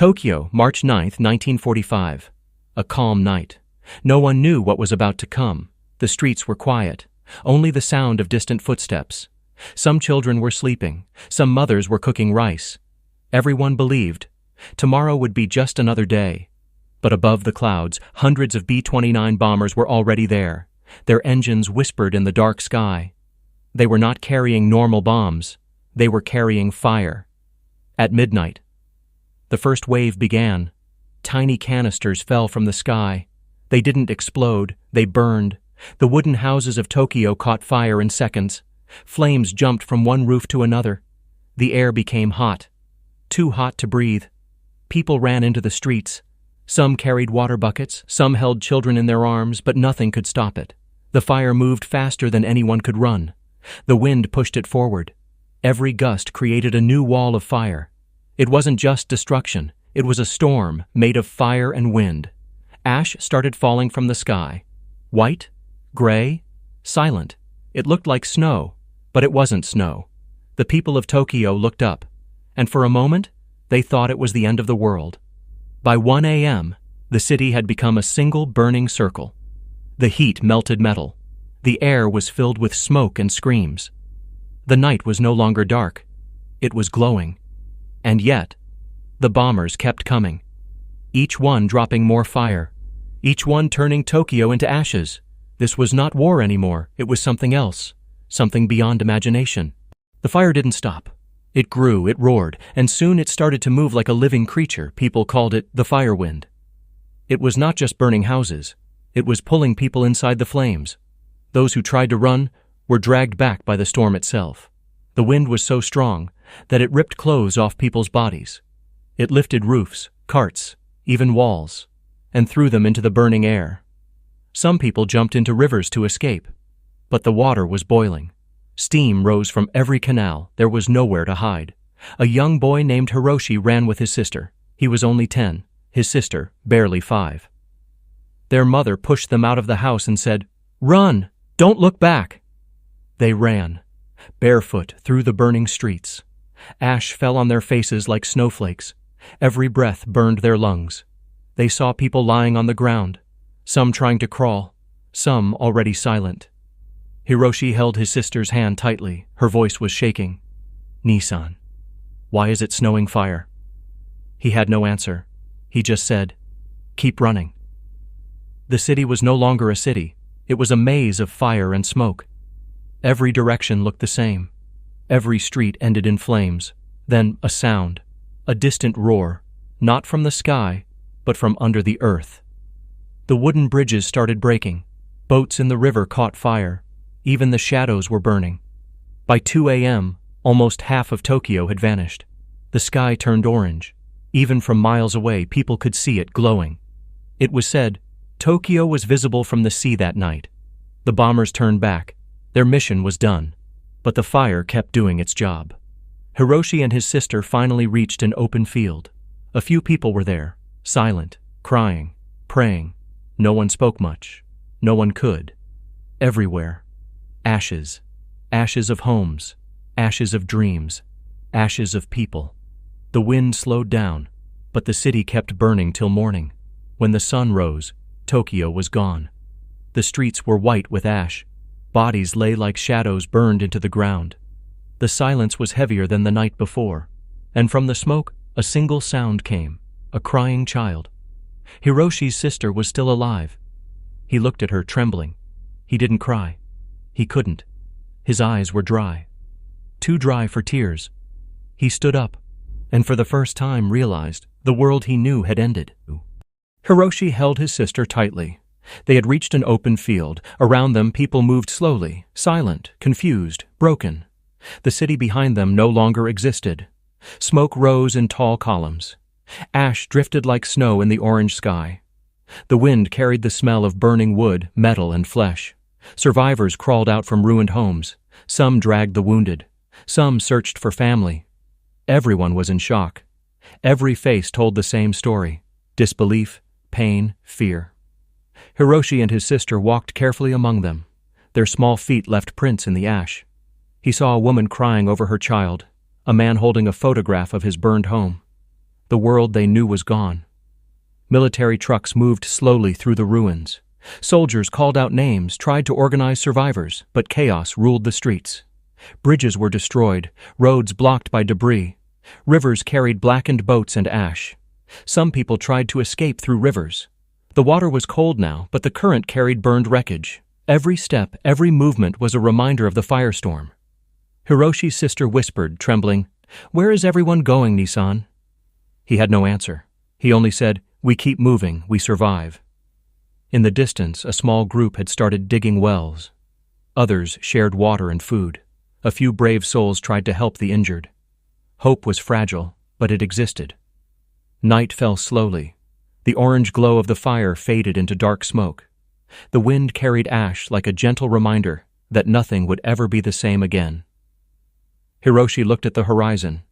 Tokyo, March 9, 1945. A calm night. No one knew what was about to come. The streets were quiet, only the sound of distant footsteps. Some children were sleeping, some mothers were cooking rice. Everyone believed tomorrow would be just another day. But above the clouds, hundreds of B-29 bombers were already there. Their engines whispered in the dark sky. They were not carrying normal bombs. They were carrying fire. At midnight, the first wave began. Tiny canisters fell from the sky. They didn't explode, they burned. The wooden houses of Tokyo caught fire in seconds. Flames jumped from one roof to another. The air became hot. Too hot to breathe. People ran into the streets. Some carried water buckets, some held children in their arms, but nothing could stop it. The fire moved faster than anyone could run. The wind pushed it forward. Every gust created a new wall of fire. It wasn't just destruction, it was a storm made of fire and wind. Ash started falling from the sky. White, gray, silent. It looked like snow, but it wasn't snow. The people of Tokyo looked up, and for a moment, they thought it was the end of the world. By 1 a.m., the city had become a single burning circle. The heat melted metal. The air was filled with smoke and screams. The night was no longer dark. It was glowing. And yet, the bombers kept coming. Each one dropping more fire. Each one turning Tokyo into ashes. This was not war anymore. It was something else. Something beyond imagination. The fire didn't stop. It grew, it roared, and soon it started to move like a living creature. People called it the fire wind. It was not just burning houses. It was pulling people inside the flames. Those who tried to run were dragged back by the storm itself. The wind was so strong that it ripped clothes off people's bodies. It lifted roofs, carts, even walls, and threw them into the burning air. Some people jumped into rivers to escape, but the water was boiling. Steam rose from every canal. There was nowhere to hide. A young boy named Hiroshi ran with his sister. He was only 10, his sister barely 5. Their mother pushed them out of the house and said, "Run! Don't look back!" They ran, barefoot through the burning streets. Ash fell on their faces like snowflakes. Every breath burned their lungs. They saw people lying on the ground, some trying to crawl, some already silent. Hiroshi held his sister's hand tightly. Her voice was shaking. "Nissan, why is it snowing fire?" He had no answer. He just said, "Keep running." The city was no longer a city. It was a maze of fire and smoke. Every direction looked the same. Every street ended in flames. Then a sound, a distant roar, not from the sky, but from under the earth. The wooden bridges started breaking. Boats in the river caught fire. Even the shadows were burning. By 2 a.m., almost half of Tokyo had vanished. The sky turned orange. Even from miles away, people could see it glowing. It was said, Tokyo was visible from the sea that night. The bombers turned back. Their mission was done. But the fire kept doing its job. Hiroshi and his sister finally reached an open field. A few people were there, silent, crying, praying. No one spoke much. No one could. Everywhere. Ashes. Ashes of homes. Ashes of dreams. Ashes of people. The wind slowed down, but the city kept burning till morning. When the sun rose, Tokyo was gone. The streets were white with ash. Bodies lay like shadows burned into the ground. The silence was heavier than the night before, and from the smoke, a single sound came, a crying child. Hiroshi's sister was still alive. He looked at her, trembling. He didn't cry. He couldn't. His eyes were dry. Too dry for tears. He stood up, and for the first time realized the world he knew had ended. Hiroshi held his sister tightly. They had reached an open field. Around them, people moved slowly, silent, confused, broken. The city behind them no longer existed. Smoke rose in tall columns. Ash drifted like snow in the orange sky. The wind carried the smell of burning wood, metal, and flesh. Survivors crawled out from ruined homes. Some dragged the wounded. Some searched for family. Everyone was in shock. Every face told the same story: disbelief, pain, fear. Hiroshi and his sister walked carefully among them. Their small feet left prints in the ash. He saw a woman crying over her child, a man holding a photograph of his burned home. The world they knew was gone. Military trucks moved slowly through the ruins. Soldiers called out names, tried to organize survivors, but chaos ruled the streets. Bridges were destroyed, roads blocked by debris. Rivers carried blackened boats and ash. Some people tried to escape through rivers. The water was cold now, but the current carried burned wreckage. Every step, every movement was a reminder of the firestorm. Hiroshi's sister whispered, trembling, "Where is everyone going, Nisan?" He had no answer. He only said, "We keep moving, we survive." In the distance, a small group had started digging wells. Others shared water and food. A few brave souls tried to help the injured. Hope was fragile, but it existed. Night fell slowly. The orange glow of the fire faded into dark smoke. The wind carried ash like a gentle reminder that nothing would ever be the same again. Hiroshi looked at the horizon.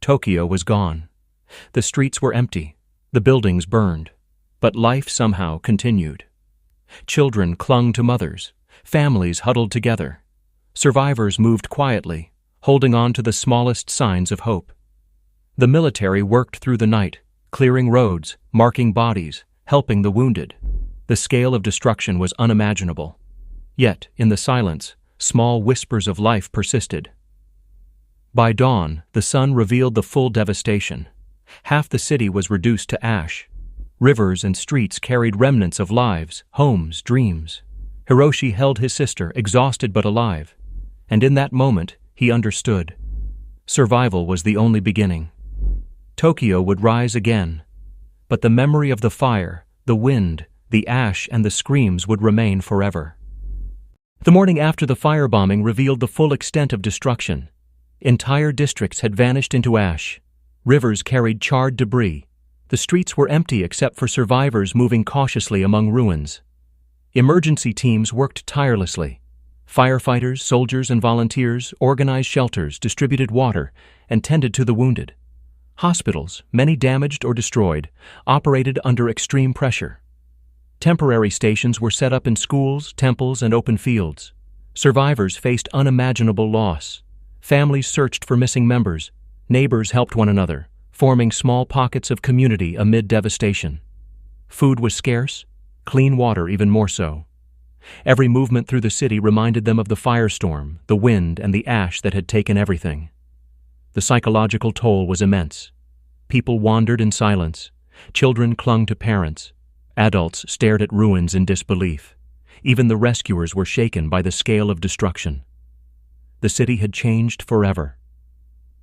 Tokyo was gone. The streets were empty. The buildings burned. But life somehow continued. Children clung to mothers. Families huddled together. Survivors moved quietly, holding on to the smallest signs of hope. The military worked through the night, clearing roads, marking bodies, helping the wounded. The scale of destruction was unimaginable. Yet, in the silence, small whispers of life persisted. By dawn, the sun revealed the full devastation. Half the city was reduced to ash. Rivers and streets carried remnants of lives, homes, dreams. Hiroshi held his sister, exhausted but alive. And in that moment, he understood. Survival was the only beginning. Tokyo would rise again. But the memory of the fire, the wind, the ash, and the screams would remain forever. The morning after the firebombing revealed the full extent of destruction. Entire districts had vanished into ash. Rivers carried charred debris. The streets were empty except for survivors moving cautiously among ruins. Emergency teams worked tirelessly. Firefighters, soldiers, and volunteers organized shelters, distributed water, and tended to the wounded. Hospitals, many damaged or destroyed, operated under extreme pressure. Temporary stations were set up in schools, temples, and open fields. Survivors faced unimaginable loss. Families searched for missing members. Neighbors helped one another, forming small pockets of community amid devastation. Food was scarce, clean water even more so. Every movement through the city reminded them of the firestorm, the wind, and the ash that had taken everything. The psychological toll was immense. People wandered in silence. Children clung to parents. Adults stared at ruins in disbelief. Even the rescuers were shaken by the scale of destruction. The city had changed forever.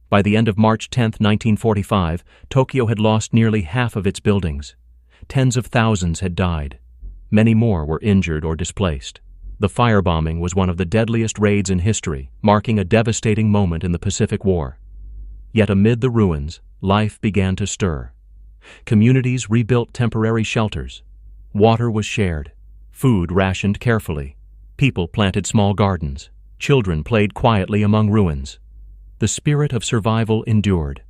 By the end of March 10, 1945, Tokyo had lost nearly half of its buildings. Tens of thousands had died. Many more were injured or displaced. The firebombing was one of the deadliest raids in history, marking a devastating moment in the Pacific War. Yet amid the ruins, life began to stir. Communities rebuilt temporary shelters. Water was shared. Food rationed carefully. People planted small gardens. Children played quietly among ruins. The spirit of survival endured.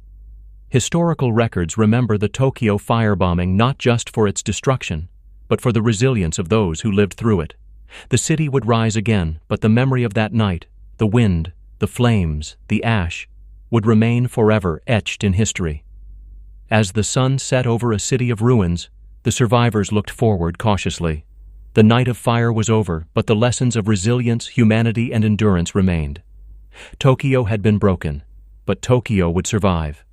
Historical records remember the Tokyo firebombing not just for its destruction, but for the resilience of those who lived through it. The city would rise again, but the memory of that night, the wind, the flames, the ash, would remain forever etched in history. As the sun set over a city of ruins, the survivors looked forward cautiously. The night of fire was over, but the lessons of resilience, humanity, and endurance remained. Tokyo had been broken, but Tokyo would survive.